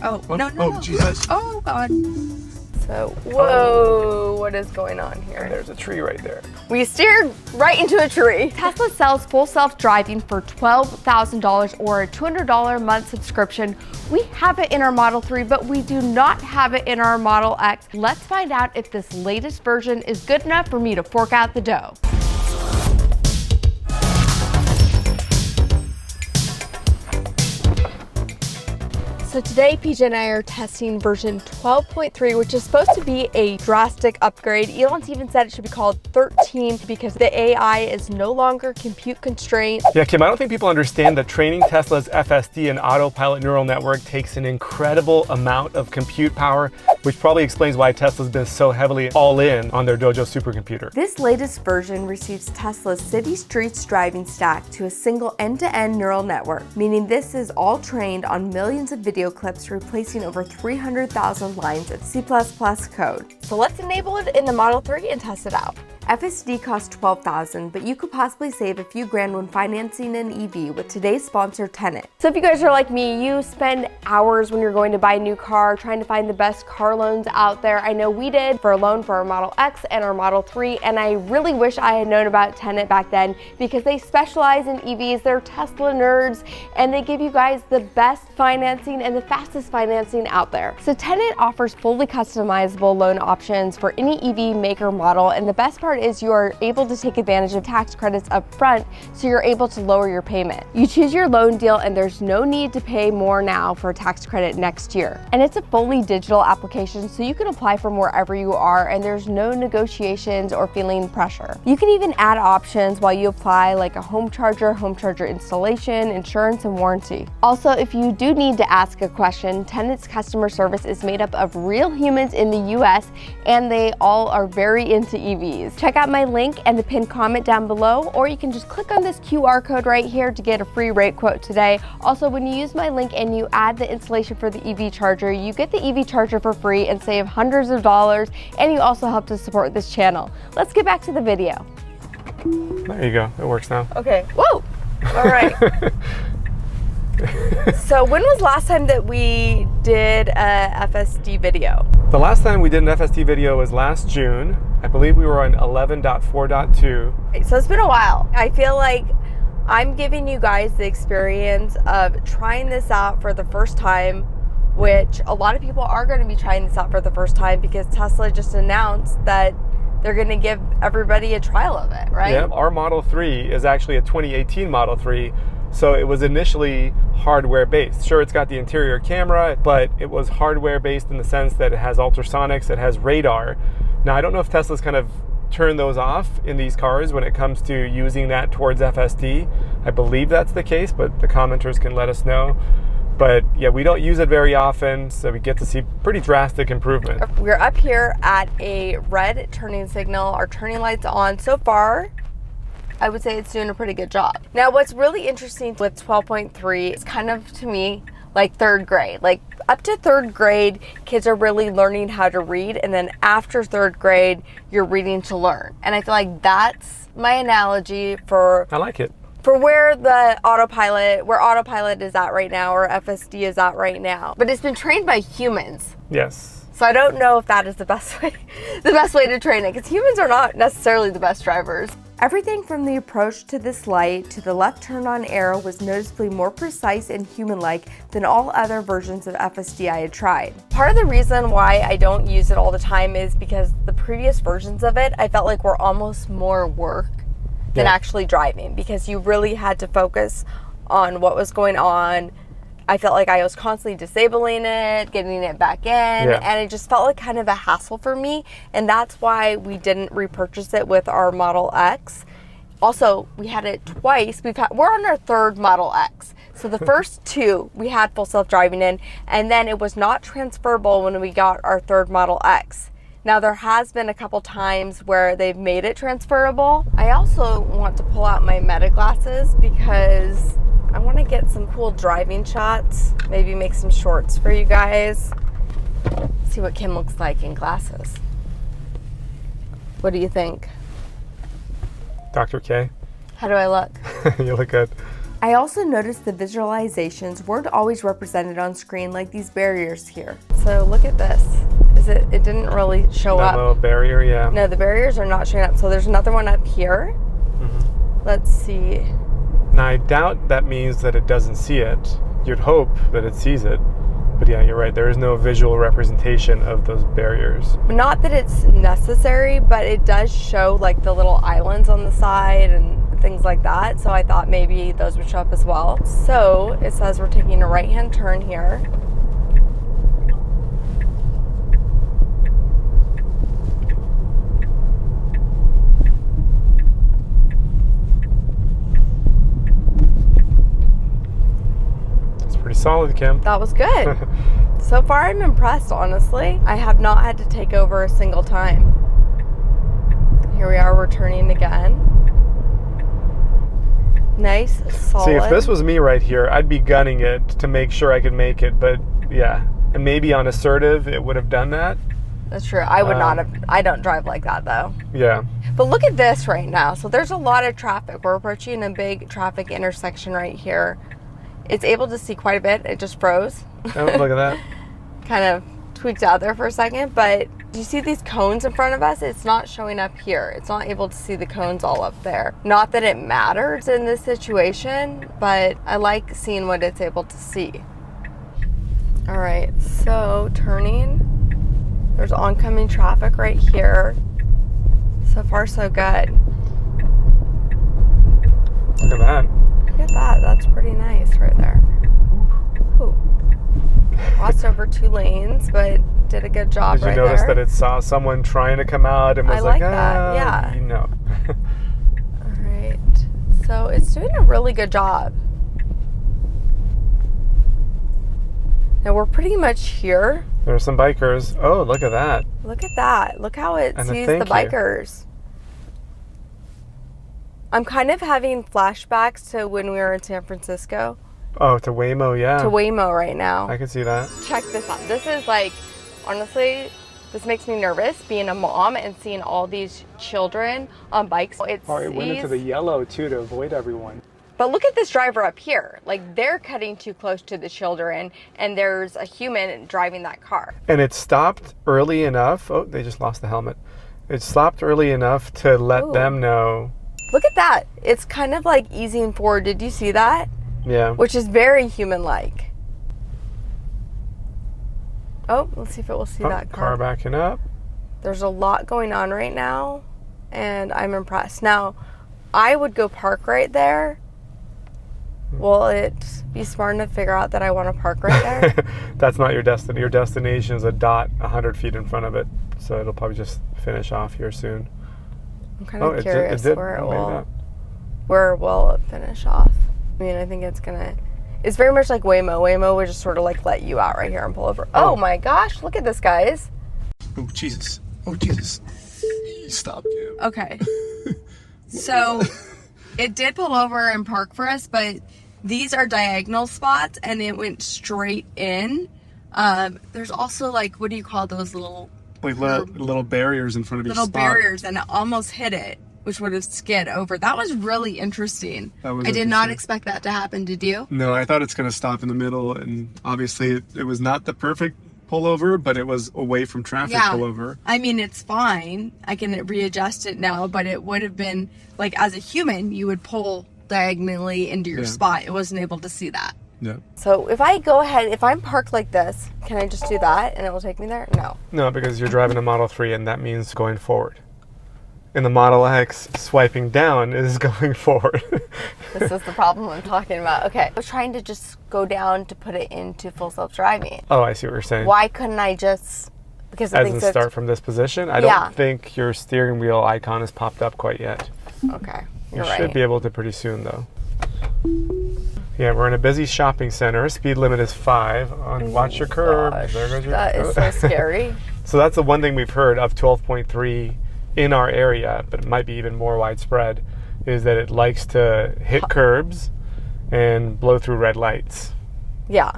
Oh, no. Oh, Jesus. Oh, God. So, whoa, what is going on here? And there's a tree right there. We steered right into a tree. Tesla sells full self-driving for $12,000 or a $200 a month subscription. We have it in our Model 3, but we do not have it in our Model X. Let's find out if this latest version is good enough for me to fork out the dough. So today, PJ and I are testing version 12.3, which is supposed to be a drastic upgrade. Elon's even said it should be called 13 because the AI is no longer compute constrained. Yeah, Kim, I don't think people understand that training Tesla's FSD and Autopilot neural network takes an incredible amount of compute power, which probably explains why Tesla's been so heavily all in on their Dojo supercomputer. This latest version receives Tesla's city streets driving stack to a single end-to-end neural network, meaning this is all trained on millions of video clips, replacing over 300,000 lines of C++ code. So let's enable it in the Model 3 and test it out. FSD costs $12,000, but you could possibly save a few grand when financing an EV with today's sponsor, Tenet. So if you guys are like me, you spend hours when you're going to buy a new car trying to find the best car loans out there. I know we did for a loan for our Model X and our Model 3, and I really wish I had known about Tenet back then because they specialize in EVs, they're Tesla nerds, and they give you guys the best financing and the fastest financing out there. So Tenet offers fully customizable loan options for any EV maker model, and the best part is you are able to take advantage of tax credits up front, so you're able to lower your payment. You choose your loan deal and there's no need to pay more now for a tax credit next year. And it's a fully digital application, so you can apply from wherever you are and there's no negotiations or feeling pressure. You can even add options while you apply, like a home charger installation, insurance, and warranty. Also, if you do need to ask a question, Tenet's customer service is made up of real humans in the US, and they all are very into EVs. Check out my link and the pinned comment down below, or you can just click on this QR code right here to get a free rate quote today. Also, when you use my link and you add the installation for the EV charger, you get the EV charger for free and save hundreds of dollars, and you also help to support this channel. Let's get back to the video. There you go, it works now. Okay, whoa, all right. So when was last time that we did a FSD video? The last time we did an FSD video was last June. I believe we were on 11.4.2. So it's been a while. I feel like I'm giving you guys the experience of trying this out for the first time, which a lot of people are going to be trying this out for the first time because Tesla just announced that they're going to give everybody a trial of it, right? Yeah, our Model 3 is actually a 2018 Model 3. So it was initially hardware based. Sure, it's got the interior camera, but it was hardware based in the sense that it has ultrasonics, it has radar. Now, I don't know if Tesla's kind of turned those off in these cars when it comes to using that towards FSD. I believe that's the case, but the commenters can let us know. But yeah, we don't use it very often, so we get to see pretty drastic improvement. We're up here at a red turning signal. Our turning light's on. So far, I would say it's doing a pretty good job. Now, what's really interesting with 12.3 is kind of, to me, like third grade. Like up to third grade, kids are really learning how to read. And then after third grade, you're reading to learn. And I feel like that's my analogy for... I like it. For where Autopilot is at right now, or FSD is at right now. But it's been trained by humans. Yes. So I don't know if that is the best way to train it, because humans are not necessarily the best drivers. Everything from the approach to this light to the left turn on arrow was noticeably more precise and human-like than all other versions of FSD I had tried. Part of the reason why I don't use it all the time is because the previous versions of it, I felt like were almost more work than actually driving, because you really had to focus on what was going on. I felt like I was constantly disabling it, getting it back in, and it just felt like kind of a hassle for me. And that's why we didn't repurchase it with our Model X. Also, we had it twice. We're on our third Model X. So the first two we had full self-driving in, and then it was not transferable when we got our third Model X. Now, there has been a couple times where they've made it transferable. I also want to pull out my Meta glasses because I want to get some cool driving shots, maybe make some shorts for you guys. See what Kim looks like in glasses. What do you think? Dr. K. How do I look? You look good. I also noticed the visualizations weren't always represented on screen like these barriers here. So look at this. It didn't really show up. That little barrier, yeah. No, the barriers are not showing up. So there's another one up here. Let's see. Now, I doubt that means that it doesn't see it. You'd hope that it sees it. But yeah, you're right. There is no visual representation of those barriers. Not that it's necessary, but it does show like the little islands on the side and things like that. So I thought maybe those would show up as well. So it says we're taking a right-hand turn here. Pretty solid, Kim. That was good. So far, I'm impressed, honestly. I have not had to take over a single time. Here we are, we're turning again. Nice, solid. See, if this was me right here, I'd be gunning it to make sure I could make it. But yeah, and maybe on assertive, it would have done that. That's true. I would not have. I don't drive like that, though. Yeah. But look at this right now. So there's a lot of traffic. We're approaching a big traffic intersection right here. It's able to see quite a bit. It just froze. Oh, look at that. Kind of tweaked out there for a second. But do you see these cones in front of us? It's not showing up here. It's not able to see the cones all up there. Not that it matters in this situation, but I like seeing what it's able to see. All right, so turning. There's oncoming traffic right here. So far, so good. Look at that. Look at that. That's pretty nice right there. Ooh. Crossed over 2 lanes, but did a good job right there. Did you notice that it saw someone trying to come out and was like that, yeah. You know. All right. So it's doing a really good job. Now we're pretty much here. There are some bikers. Oh, look at that. Look at that. Look how it sees the bikers. I'm kind of having flashbacks to when we were in San Francisco. Oh, to Waymo, yeah. To Waymo right now. I can see that. Check this out. This is like, honestly, this makes me nervous being a mom and seeing all these children on bikes. It went into the yellow too to avoid everyone. But look at this driver up here. Like, they're cutting too close to the children, and there's a human driving that car. And it stopped early enough. Oh, they just lost the helmet. It stopped early enough to let them know. Look at that. It's kind of like easing forward. Did you see that? Yeah. Which is very human-like. Oh, let's see if it will see that car. Car backing up. There's a lot going on right now, and I'm impressed. Now, I would go park right there. Will it be smart enough to figure out that I want to park right there? That's not your destiny. Your destination is a dot 100 feet in front of it. So it'll probably just finish off here soon. I'm kind of curious where it will finish off. I mean, I think it's very much like Waymo. Waymo would just sort of like let you out right here and pull over. Oh my gosh, look at this, guys. Oh, Jesus. Oh, Jesus. Stop, Kim. Okay. So it did pull over and park for us, but these are diagonal spots and it went straight in. There's also like, what do you call those little... Like little barriers in front of your spot. Little barriers, and it almost hit it, which would have skid over. That was really interesting. I did not expect that to happen, did you? No, I thought it's going to stop in the middle, and obviously it was not the perfect pullover, but it was away from traffic pullover. I mean, it's fine. I can readjust it now, but it would have been, like, as a human, you would pull diagonally into your spot. It wasn't able to see that. Yeah. So if I go ahead, if I'm parked like this, can I just do that and it will take me there? No. No, because you're driving a Model 3 and that means going forward. In the Model X, swiping down is going forward. This is the problem I'm talking about. Okay. I was trying to just go down to put it into full self-driving. Oh, I see what you're saying. Why couldn't I just... Because as in start from this position? I don't think your steering wheel icon has popped up quite yet. Okay. You should be able to pretty soon, though. Yeah, we're in a busy shopping center. Speed limit is 5. Watch your curb. Gosh, there goes your that is so scary. So that's the one thing we've heard of 12.3 in our area, but it might be even more widespread, is that it likes to hit curbs and blow through red lights. Yeah.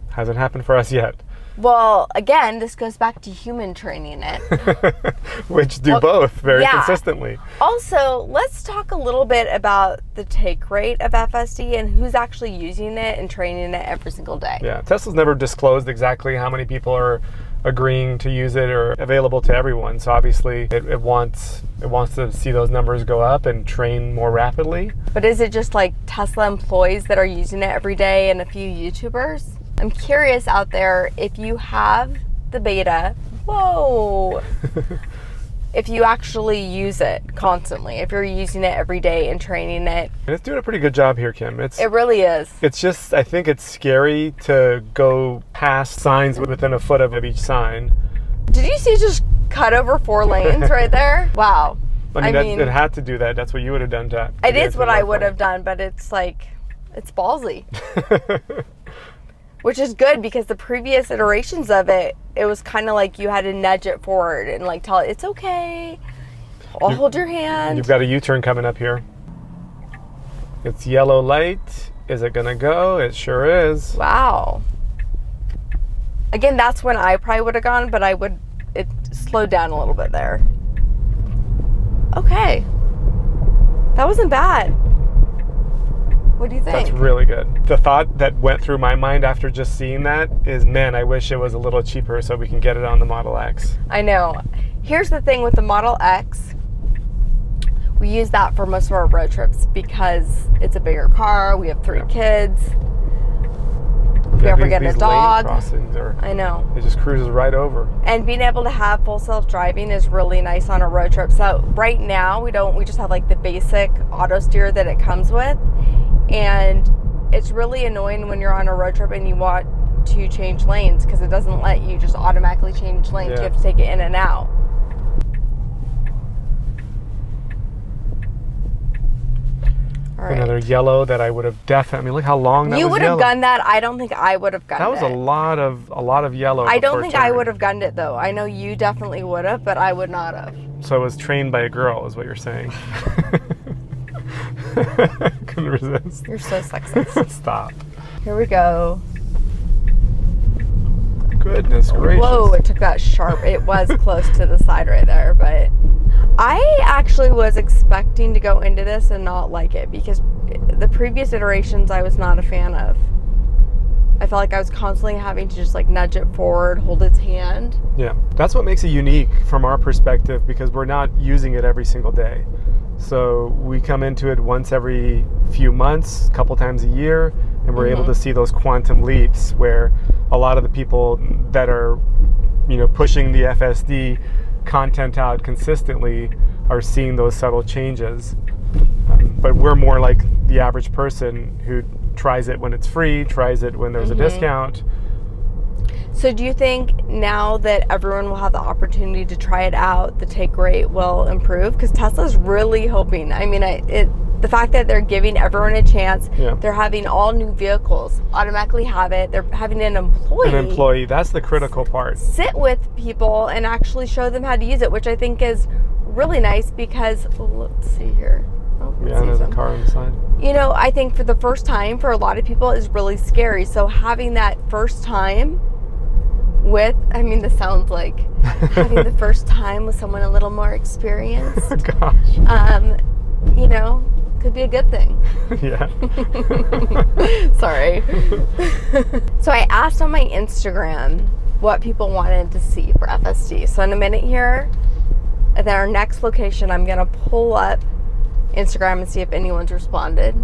Hasn't happened for us yet. Well, again, this goes back to human training it. Which do both very consistently. Also, let's talk a little bit about the take rate of FSD and who's actually using it and training it every single day. Yeah, Tesla's never disclosed exactly how many people are agreeing to use it or available to everyone. So obviously it wants to see those numbers go up and train more rapidly. But is it just like Tesla employees that are using it every day and a few YouTubers? I'm curious out there if you have the beta, if you actually use it constantly, if you're using it every day and training it. And it's doing a pretty good job here, Kim. It really is. It's just, I think it's scary to go past signs within a foot of each sign. Did you see it just cut over 4 lanes right there? Wow. I mean, it had to do that. That's what you would have done, Jack. It is what I would have done, but it's like, it's ballsy. Which is good because the previous iterations of it, it was kind of like you had to nudge it forward and like tell it, it's okay. I'll hold your hand. You've got a U-turn coming up here. It's yellow light. Is it going to go? It sure is. Wow. Again, that's when I probably would have gone, but it slowed down a little bit there. Okay. That wasn't bad. What do you think? That's really good. The thought that went through my mind after just seeing that is, man, I wish it was a little cheaper so we can get it on the Model X. I know. Here's the thing with the Model X. We use that for most of our road trips because it's a bigger car. We have 3 kids. If we ever get a dog. Lane crossings I know. It just cruises right over. And being able to have full self-driving is really nice on a road trip. So right now we just have like the basic auto steer that it comes with. And it's really annoying when you're on a road trip and you want to change lanes because it doesn't let you just automatically change lanes. You have to take it in and out. All right. Another yellow that I would have definitely. Look how long that was. You would have gunned that. I don't think I would have gunned it. That was a lot of yellow. I don't think I would have gunned it though. I know you definitely would have, but I would not have. So it was trained by a girl, is what you're saying. Couldn't resist. You're so sexist. Stop. Here we go. Goodness gracious. Whoa, it took that sharp. It was close to the side right there, but I actually was expecting to go into this and not like it because the previous iterations I was not a fan of. I felt like I was constantly having to just like nudge it forward, hold its hand. Yeah, that's what makes it unique from our perspective because we're not using it every single day. So we come into it once every few months, a couple times a year, and we're able to see those quantum leaps where a lot of the people that are, pushing the FSD content out consistently are seeing those subtle changes. But we're more like the average person who tries it when it's free, tries it when there's a discount. So do you think now that everyone will have the opportunity to try it out, the take rate will improve? Because Tesla's really hoping. I mean, the fact that they're giving everyone a chance, they're having all new vehicles automatically have it. They're having an employee. That's the critical part. Sit with people and actually show them how to use it, which I think is really nice because, let's see here. There's a car on the side. I think for the first time, for a lot of people, is really scary. So having that first time this sounds like having the first time with someone a little more experienced. Gosh. Could be a good thing. Yeah. Sorry. So I asked on my Instagram what people wanted to see for FSD. So in a minute here, at our next location, I'm going to pull up Instagram and see if anyone's responded.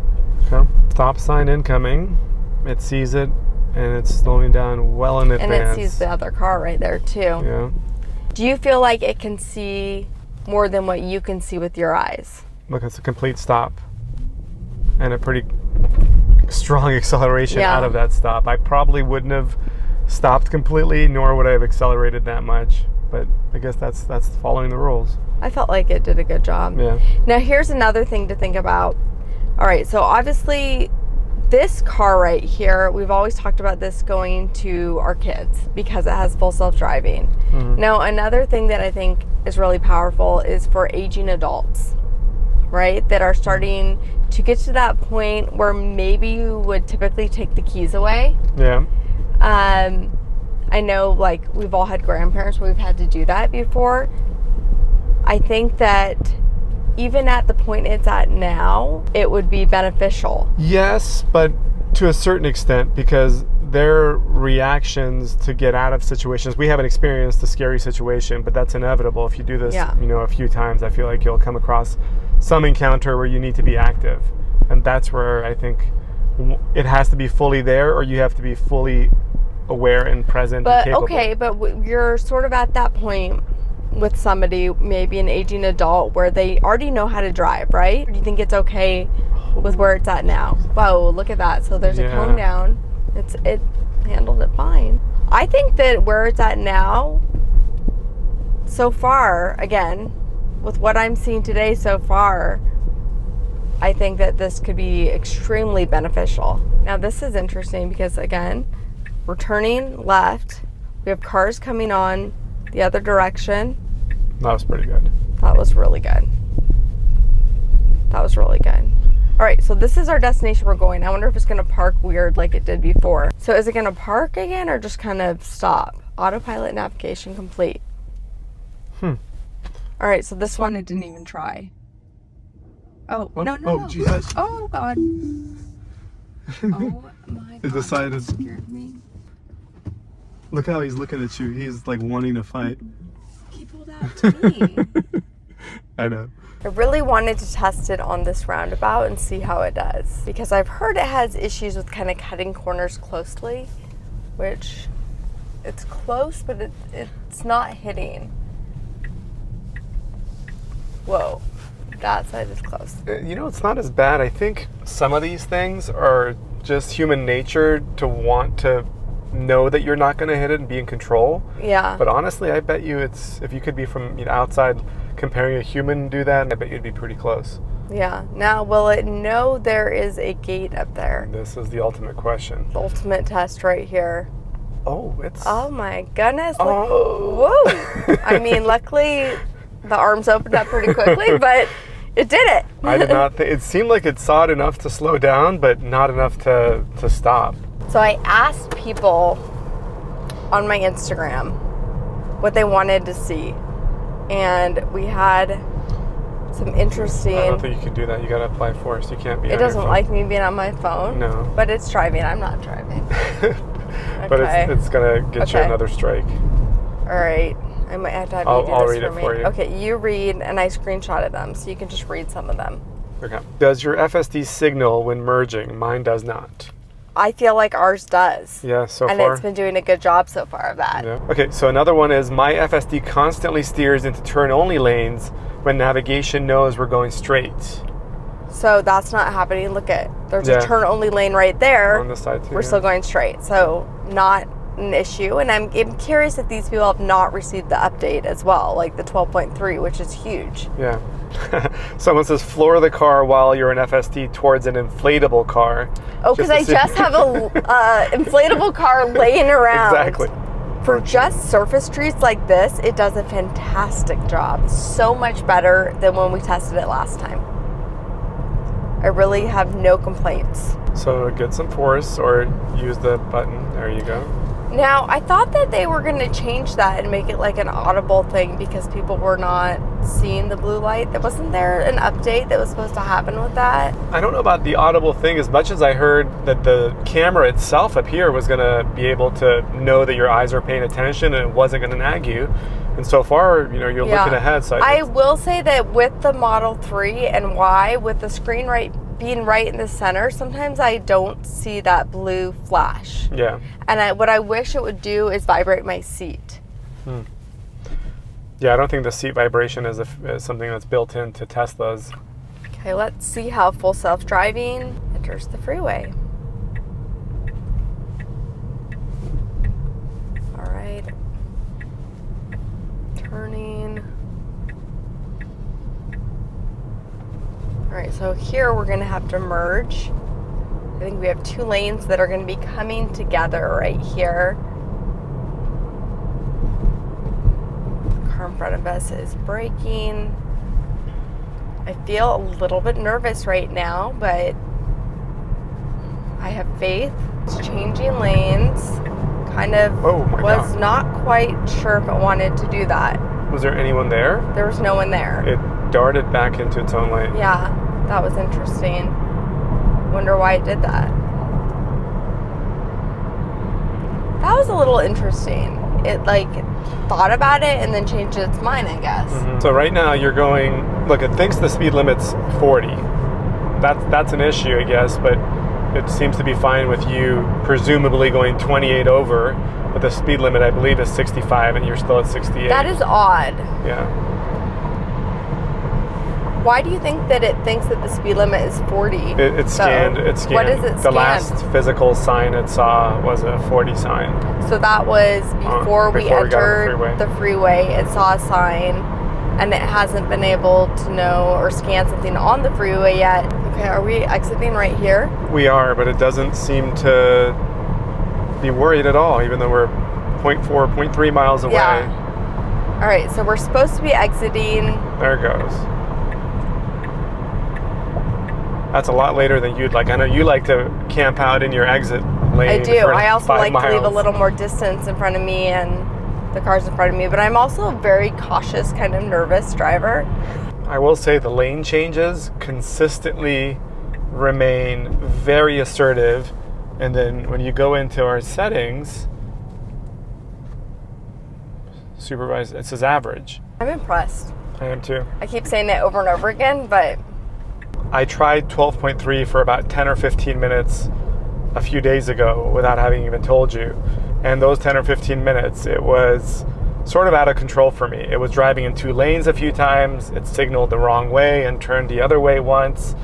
Okay. Stop sign incoming. It sees it. And it's slowing down well in advance. And it sees the other car right there, too. Yeah. Do you feel like it can see more than what you can see with your eyes? Look, it's a complete stop. And a pretty strong acceleration out of that stop. I probably wouldn't have stopped completely, nor would I have accelerated that much. But I guess that's following the rules. I felt like it did a good job. Yeah. Now, here's another thing to think about. All right, so obviously this car right here, we've always talked about this going to our kids because it has full self-driving. Now, another thing that I think is really powerful is for aging adults, right? That are starting to get to that point where maybe you would typically take the keys away. Yeah. I know, like, we've all had grandparents where we've had to do that before. I think that even at the point it's at now, it would be beneficial. Yes, but to a certain extent, because their reactions to get out of situations, we haven't experienced a scary situation, but that's inevitable. If you do this, a few times, I feel like you'll come across some encounter where you need to be active. And that's where I think it has to be fully there, or you have to be fully aware and present and capable. Okay, but you're sort of at that point with somebody, maybe an aging adult, where they already know how to drive, right? Or do you think it's okay with where it's at now? Whoa, look at that. So there's a cone down. It handled it fine. I think that where it's at now, so far, again, with what I'm seeing today so far, I think that this could be extremely beneficial. Now, this is interesting because, again, we're turning left. We have cars coming on the other direction. That was pretty good. That was really good. That was really good. All right, so this is our destination we're going. I wonder if it's going to park weird like it did before. So is it going to park again or just kind of stop? Autopilot navigation complete. All right, so this one it didn't even try. Oh, what? no. Oh, Jesus. Oh, God. Oh, my God. It decided. That scared me. Look how he's looking at you. He's like wanting to fight. He pulled out to me. I know. I really wanted to test it on this roundabout and see how it does, because I've heard it has issues with kind of cutting corners closely, which it's close, but it's not hitting. Whoa, that side is close. It's not as bad. I think some of these things are just human nature to want to know that you're not going to hit it and be in control. Yeah. But honestly, I bet you if you could be from outside comparing a human do that, I bet you'd be pretty close. Yeah. Now, will it know there is a gate up there? This is the ultimate question. The ultimate test right here. Oh, it's... Oh my goodness. Oh. Whoa. I mean, luckily the arms opened up pretty quickly, but it did it. I did not think... It seemed like it saw it enough to slow down, but not enough to stop. So I asked people on my Instagram what they wanted to see. And we had some interesting... I don't think you can do that. You gotta apply force. You can't be It doesn't like me being on my phone. No. But it's driving. I'm not driving. But it's gonna get you another strike. All right. I might have to have you do I'll this read it me. for you. Okay, you read, and I screenshotted them, so you can just read some of them. Okay. Does your FSD signal when merging? Mine does not. I feel like ours does. Yeah, so and far. it's been doing a good job so far of that. Yeah. Okay, so another one is my FSD constantly steers into turn-only lanes when navigation knows we're going straight. So that's not happening. Look at, there's a turn-only lane right there. On the side too. We're still going straight. So not an issue. And I'm curious if these people have not received the update as well, like the 12.3, which is huge. Yeah. Someone says floor the car while you're in FSD towards an inflatable car. Oh, because I just have a inflatable car laying around. Exactly. For just surface streets like this, it does a fantastic job. So much better than when we tested it last time. I really have no complaints. So get some force or use the button. There you go. Now, I thought that they were going to change that and make it like an audible thing because people were not seeing the blue light. Wasn't there an update that was supposed to happen with that? I don't know about the audible thing as much as I heard that the camera itself up here was going to be able to know that your eyes are paying attention and it wasn't going to nag you. And so far, you're looking ahead. So I will say that with the Model 3 and Y, with the screen being right in the center, sometimes I don't see that blue flash. Yeah. And what I wish it would do is vibrate my seat. Yeah, I don't think the seat vibration is something that's built into Teslas. Okay, let's see how full self-driving enters the freeway. All right. Turning. All right, so here we're going to have to merge. I think we have two lanes that are going to be coming together right here. The car in front of us is braking. I feel a little bit nervous right now, but I have faith. It's changing lanes. kind of Oh my was God. not quite sure if it wanted to do that. Was there anyone there? There was no one there. It darted back into its own lane. Yeah, that was interesting. Wonder why it did that. That was a little interesting. It like thought about it and then changed its mind, I guess. Mm-hmm. So right now you're going, look, it thinks the speed limit's 40. That's an issue, I guess, but it seems to be fine with you presumably going 28 over, but the speed limit I believe is 65 and you're still at 68. That is odd. Yeah. Why do you think that it thinks that the speed limit is 40? It scanned. What is it The scanned? last physical sign it saw was a 40 sign. So that was before we before we got on entered the freeway. It saw a sign, and it hasn't been able to know or scan something on the freeway yet. Okay, are we exiting right here? We are, but it doesn't seem to be worried at all, even though we're 0.4, 0.3 miles away. Yeah. All right, so we're supposed to be exiting. There it goes. That's a lot later than you'd like. I know you like to camp out in your exit lane. I do. for I also 5 like to leave a miles. little more distance in front of me and the cars in front of me, but I'm also a very cautious, kind of nervous driver. I will say the lane changes consistently remain very assertive, and then when you go into our settings, supervise, it says average. I'm impressed. I am too. I keep saying it over and over again, but I tried 12.3 for about 10 or 15 minutes a few days ago without having even told you. And those 10 or 15 minutes, it was sort of out of control for me. It was driving in 2 lanes a few times. It signaled the wrong way and turned the other way once.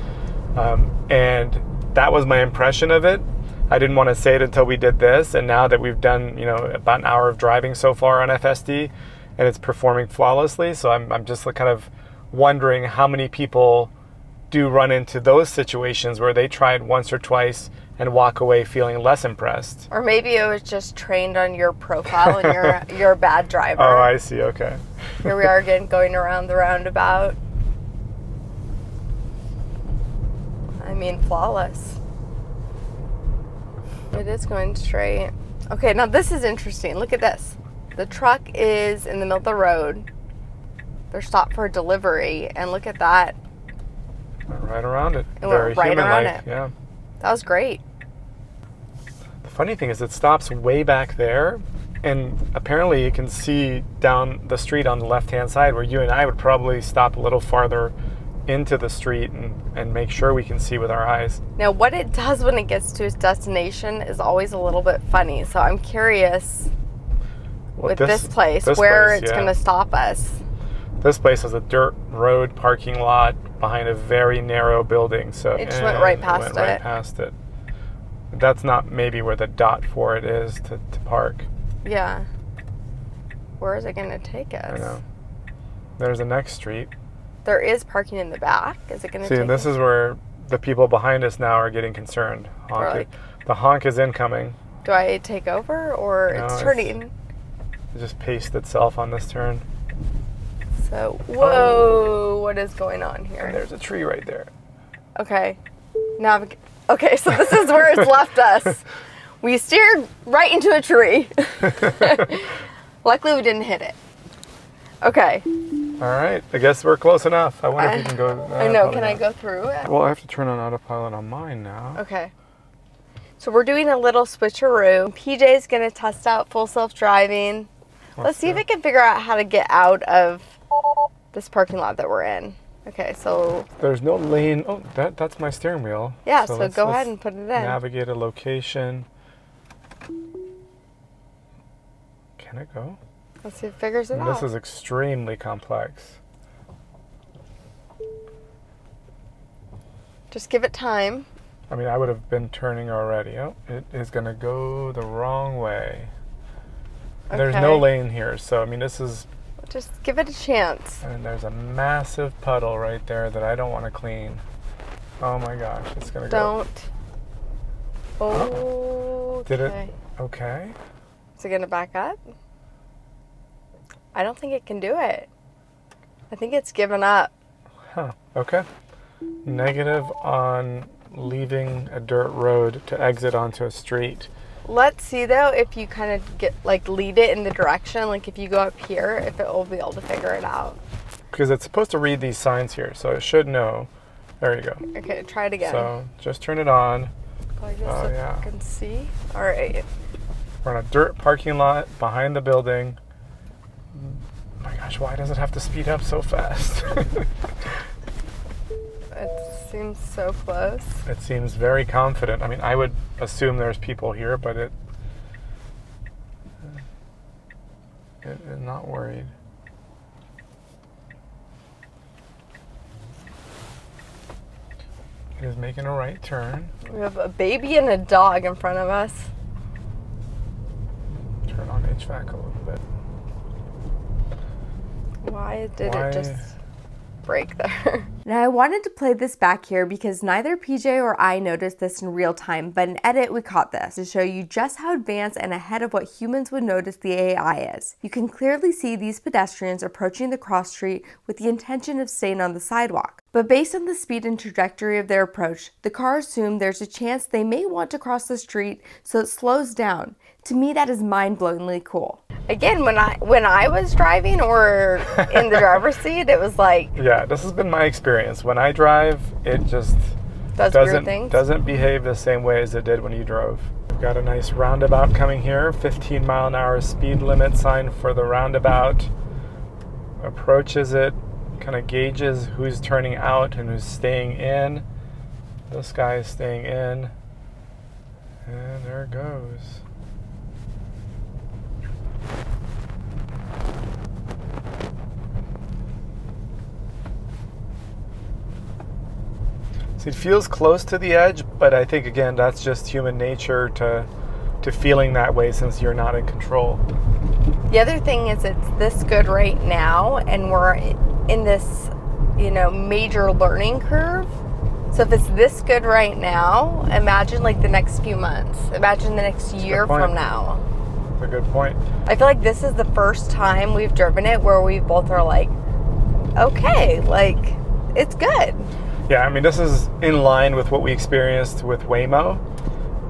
And that was my impression of it. I didn't want to say it until we did this. And now that we've done, about an hour of driving so far on FSD, and it's performing flawlessly. So I'm just kind of wondering how many people do run into those situations where they try it once or twice and walk away feeling less impressed. or maybe it was just trained on your profile and you're a bad driver. Oh, I see. Okay. Here we are again going around the roundabout. I mean, flawless. It is going straight. Okay, now this is interesting. Look at this. The truck is in the middle of the road. They're stopped for a delivery, and look at that. Went right around it. It went right around human-like. it. Yeah. That was great. The funny thing is it stops way back there, and apparently you can see down the street on the left-hand side where you and I would probably stop a little farther into the street and make sure we can see with our eyes. Now, what it does when it gets to its destination is always a little bit funny. So I'm curious with this place where it's going to stop us. This place has a dirt road parking lot behind a very narrow building, so It just went right past went right past it. That's not maybe where the dot for it is to park. Yeah. Where is it going to take us? I know. There's the next street. There is parking in the back. Is it going to See, take this us? is where the people behind us now are getting concerned. Honking. The honk is incoming. Do I take over or No, it's turning? It just paced itself on this turn. So, whoa, what is going on And here? there's a tree right there. Okay. Okay, so this is where it's left us. We steered right into a tree. Luckily, we didn't hit it. Okay. All right, I guess we're close enough. I wonder if you can go. I know. probably Can I not. go through it? Well, I have to turn on autopilot on mine now. Okay. So we're doing a little switcheroo. PJ's going to test out full self-driving. Let's see if it can figure out how to get out of this parking lot that we're in. Okay, so There's no lane. Oh, that's my steering wheel. yeah, so let's go ahead and put it in. Navigate a location. Can it go? Let's see if it figures it out. This is extremely complex. Just give it time. I mean, I would have been turning already. Oh, it is going to go the wrong way. There's no Okay. lane here, so I mean, this is. Just give it a chance. And there's a massive puddle right there that I don't want to clean. Oh my gosh, it's going to go. Don't. Oh. Did it? Okay. Is it going to back up? I don't think it can do it. I think it's given up. Huh. Okay. Negative on leaving a dirt road to exit onto a street. Let's see though if you kind of get like lead it in the direction, like if you go up here, if it will be able to figure it out. Because it's supposed to read these signs here, so it should know. There you go. Okay, try it again. So just turn it on. I can see. All right. We're on a dirt parking lot behind the building. Oh my gosh, why does it have to speed up so fast? It seems so close. It seems very confident. I mean, I would assume there's people here, but it is not worried. It is making a right turn. We have a baby and a dog in front of us. Turn on HVAC a little bit. Why did it just break there? Now I wanted to play this back here because neither PJ or I noticed this in real time, but in edit we caught this to show you just how advanced and ahead of what humans would notice the AI is. You can clearly see these pedestrians approaching the cross street with the intention of staying on the sidewalk. But based on the speed and trajectory of their approach, the car assumed there's a chance they may want to cross the street, so it slows down. To me, that is mind-blowingly cool. Again, when I was driving or in the driver's seat, it was like... Yeah, this has been my experience. When I drive, it just doesn't behave the same way as it did when you drove. We've got a nice roundabout coming here. 15 mile an hour speed limit sign for the roundabout. Approaches it, kind of gauges who's turning out and who's staying in. This guy is staying in. And there it goes. So it feels close to the edge, but I think, again, that's just human nature to feeling that way since you're not in control. The other thing is it's this good right now, and we're in this, major learning curve. So if it's this good right now, imagine like the next few months. Imagine the next year from now. That's a good point. I feel like this is the first time we've driven it where we both are like, okay, like, it's good. Yeah, I mean, this is in line with what we experienced with Waymo.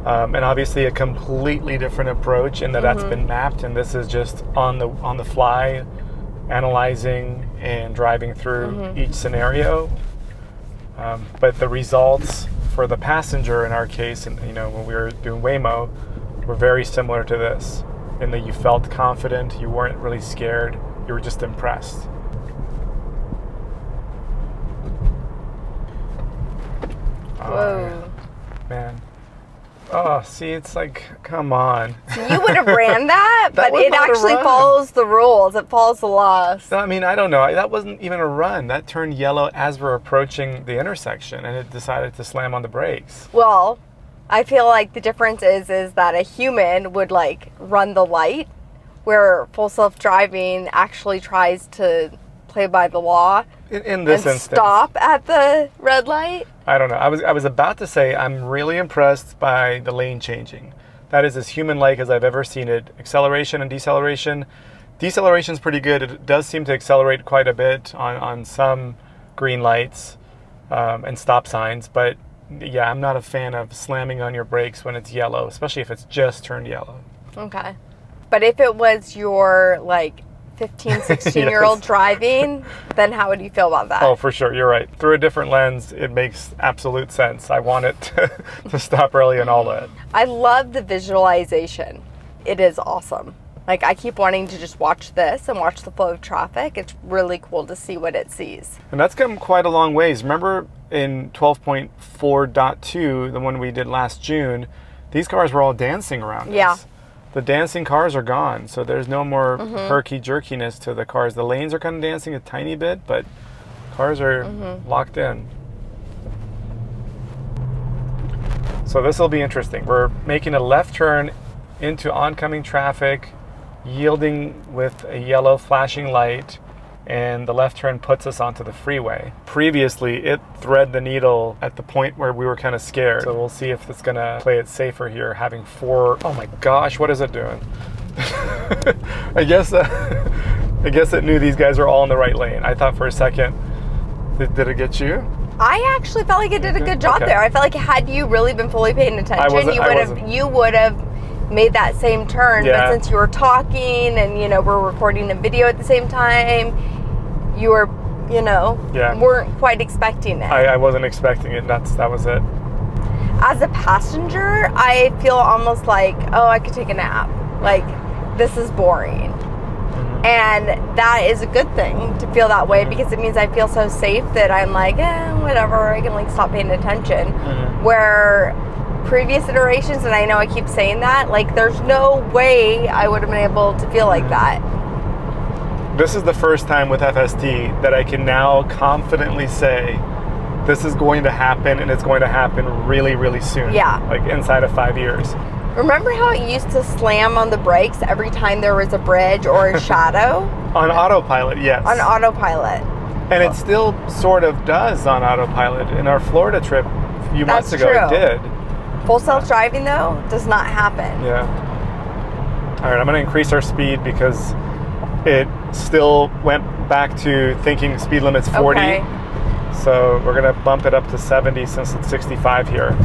And obviously a completely different approach in that that's been mapped, and this is just on the fly, analyzing and driving through each scenario. But the results for the passenger in our case, and when we were doing Waymo, were very similar to this, in that you felt confident, you weren't really scared, you were just impressed. Whoa. Man. Oh, see, it's like, come on. So you would have ran that, That but was it not a actually run. follows the rules. It follows the laws. No, I mean, I don't know. That wasn't even a run. That turned yellow as we're approaching the intersection, and it decided to slam on the brakes. Well, I feel like the difference is that a human would like run the light, where full self-driving actually tries to play by the law In this and instance, stop at the red light. I don't know. I was about to say I'm really impressed by the lane changing. That is as human-like as I've ever seen it. Acceleration and deceleration. Deceleration's pretty good. It does seem to accelerate quite a bit on some green lights and stop signs. But yeah, I'm not a fan of slamming on your brakes when it's yellow, especially if it's just turned yellow. Okay. But if it was your like 15, 16-year-old Yes. driving, then how would you feel about that? Oh, for sure. You're right. Through a different lens, it makes absolute sense. I want it to stop early and all that. I love the visualization. It is awesome. Like, I keep wanting to just watch this and watch the flow of traffic. It's really cool to see what it sees. And that's come quite a long ways. Remember in 12.4.2, the one we did last June, these cars were all dancing around Yeah. us. The dancing cars are gone, so there's no more herky-jerkiness to the cars. The lanes are kind of dancing a tiny bit, but cars are locked in. So this will be interesting. We're making a left turn into oncoming traffic, yielding with a yellow flashing light, and the left turn puts us onto the freeway. Previously, it threaded the needle at the point where we were kind of scared. So we'll see if it's gonna play it safer here, having four. Oh my gosh, what is it doing? I guess it knew these guys were all in the right lane. I thought for a second, did it get you? I actually felt like it did a good job Okay. there. I felt like had you really been fully paying attention, I wasn't. you would have made that same turn. Yeah. But since you were talking and, you know, we're recording a video at the same time, you were, you know, weren't quite expecting it. I wasn't expecting it. That was it. As a passenger, I feel almost like, oh, I could take a nap. Like, this is boring. And that is a good thing to feel that way, because it means I feel so safe that I'm like, whatever, I can like stop paying attention. Where previous iterations, and I know I keep saying that, like there's no way I would have been able to feel like that. This is the first time with FSD that I can now confidently say this is going to happen, and it's going to happen really, really soon. Yeah. Like inside of 5 years. Remember how it used to slam on the brakes every time there was a bridge or a shadow? On autopilot, yes. On autopilot. And it still sort of does on autopilot. In our Florida trip a few months ago, it did. Full self-driving, though, does not happen. Yeah. All right, I'm going to increase our speed because it still went back to thinking speed limit's 40. Okay. So we're going to bump it up to 70 since it's 65 here.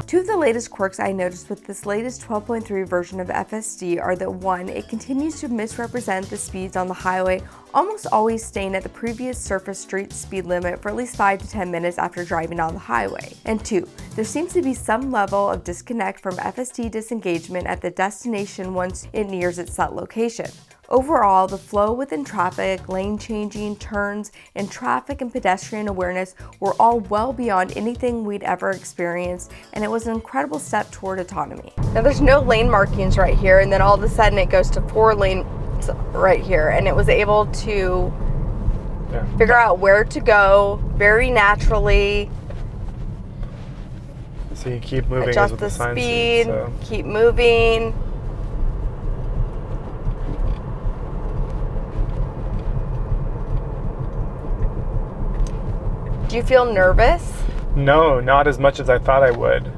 Two of the latest quirks I noticed with this latest 12.3 version of FSD are that 1, it continues to misrepresent the speeds on the highway, almost always staying at the previous surface street speed limit for at least 5 to 10 minutes after driving on the highway. And 2, there seems to be some level of disconnect from FSD disengagement at the destination once it nears its set location. Overall, the flow within traffic, lane changing, turns, and traffic and pedestrian awareness were all well beyond anything we'd ever experienced, and it was an incredible step toward autonomy. Now there's no lane markings right here, and then all of a sudden it goes to 4 lanes right here, and it was able to figure out where to go very naturally. So you keep moving adjust as the the sign speed, sees, so. keep moving. Do you feel nervous? No, not as much as I thought I would.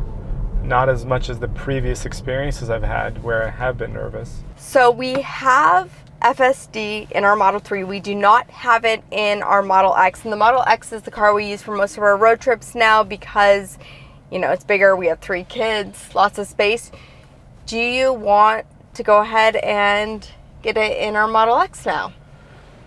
Not as much as the previous experiences I've had where I have been nervous. So we have FSD in our Model 3. We do not have it in our Model X. And the Model X is the car we use for most of our road trips now because, you know, it's bigger. We have 3 kids, lots of space. Do you want to go ahead and get it in our Model X now?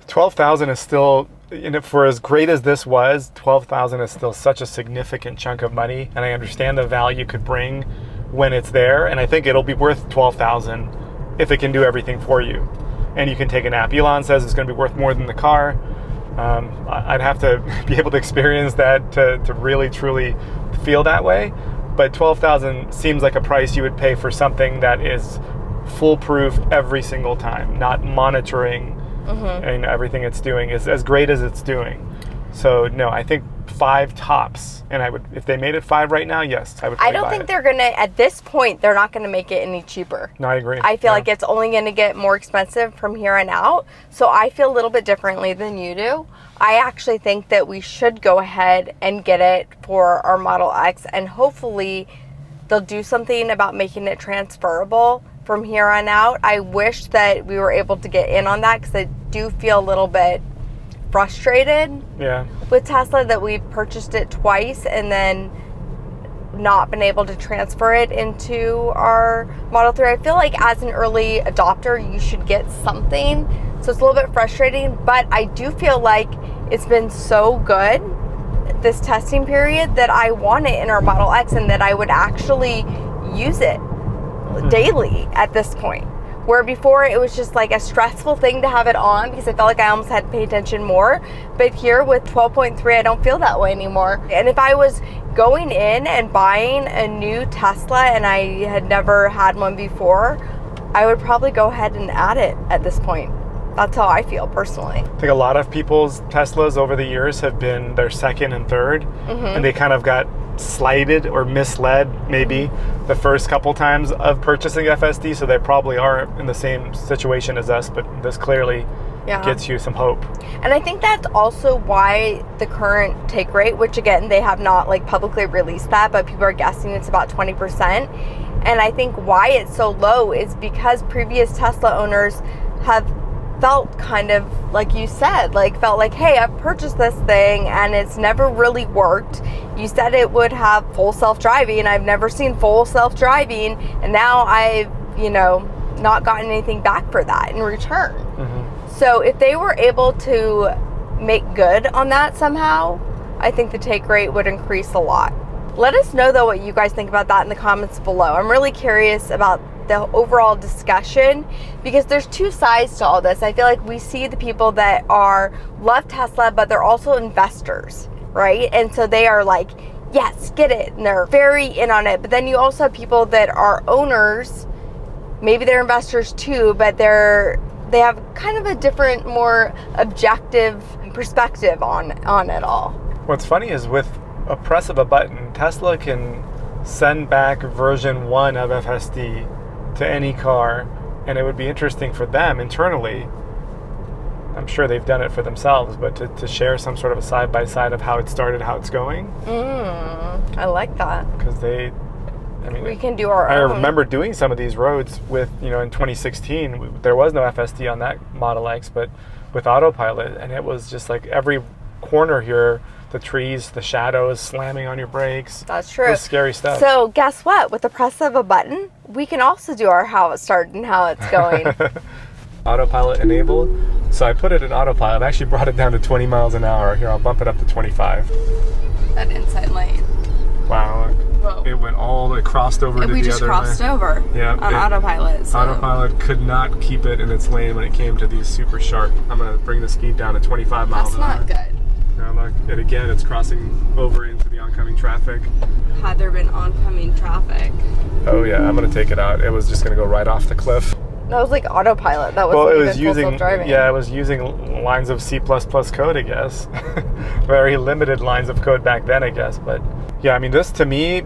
$12,000 is still, you know, for as great as this was, $12,000 is still such a significant chunk of money, and I understand the value it could bring when it's there, and I think it'll be worth $12,000 if it can do everything for you, and you can take a nap. Elon says it's going to be worth more than the car. I'd have to be able to experience that to really truly feel that way, but $12,000 seems like a price you would pay for something that is foolproof every single time, not monitoring. And everything it's doing is as great as it's doing. So no, I think 5 tops, and I would, if they made it 5 right now, yes, I would. I don't think they're gonna, at this point, they're not gonna make it any cheaper. No, I agree. I feel like it's only gonna get more expensive from here on out. So I feel a little bit differently than you do. I actually think that we should go ahead and get it for our Model X, and hopefully they'll do something about making it transferable from here on out. I wish that we were able to get in on that, because I do feel a little bit frustrated with Tesla that we've purchased it twice and then not been able to transfer it into our Model 3. I feel like as an early adopter, you should get something. So it's a little bit frustrating, but I do feel like it's been so good this testing period that I want it in our Model X, and that I would actually use it daily at this point, where before it was just like a stressful thing to have it on because I felt like I almost had to pay attention more. But here with 12.3, I don't feel that way anymore. And if I was going in and buying a new Tesla and I had never had one before, I would probably go ahead and add it at this point. That's how I feel personally. I think a lot of people's Teslas over the years have been their second and third, and they kind of got slighted or misled maybe the first couple times of purchasing FSD, so they probably are in the same situation as us, but this clearly gets you some hope. And I think that's also why the current take rate, which again, they have not like publicly released that, but people are guessing it's about 20%. And I think why it's so low is because previous Tesla owners have felt kind of like you said, like felt like, hey, I've purchased this thing and it's never really worked. You said it would have full self-driving. I've never seen full self-driving, and now I've you know, not gotten anything back for that in return. Mm-hmm. So if they were able to make good on that somehow, I think the take rate would increase a lot. Let us know though what you guys think about that in the comments below. I'm really curious about the overall discussion, because there's two sides to all this. I feel like we see the people that love Tesla, but they're also investors, right? And so they are like, yes, get it, and they're very in on it. But then you also have people that are owners, maybe they're investors too, but they have kind of a different, more objective perspective on it all. What's funny is with a press of a button, Tesla can send back version 1 of FSD to any car, and it would be interesting for them internally. I'm sure they've done it for themselves, but to share some sort of a side-by-side of how it started, how it's going. I like that. Because we can do our I own. remember doing some of these roads with, in 2016, there was no FSD on that Model X, but with Autopilot, and it was just like every corner here, the trees, the shadows slamming on your brakes. That's true. It was scary stuff. So guess what? With the press of a button, we can also do our how it started and how it's going. Autopilot enabled. So I put it in autopilot. I actually brought it down to 20 miles an hour. Here, I'll bump it up to 25. That inside lane. Wow. Whoa. It went it crossed over to the other lane. We just crossed over on autopilot. So. Autopilot could not keep it in its lane when it came to these super sharp. I'm going to bring the speed down to 25 miles an hour. That's not good. Now look, and again, it's crossing over into the oncoming traffic. Had there been oncoming traffic. Oh yeah, I'm going to take it out. It was just going to go right off the cliff. That was like autopilot. That was full self-driving. Yeah, it was using lines of C++ code, I guess. Very limited lines of code back then, I guess. But yeah, I mean, this to me,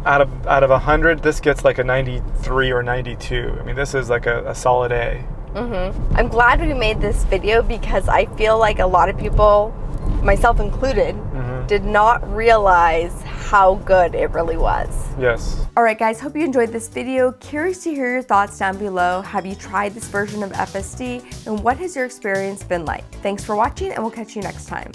out of 100, this gets like a 93 or 92. I mean, this is like a solid A. Mm-hmm. I'm glad we made this video because I feel like a lot of people, myself included, did not realize how good it really was. Yes. All right, guys, hope you enjoyed this video. Curious to hear your thoughts down below. Have you tried this version of FSD? And what has your experience been like? Thanks for watching, and we'll catch you next time.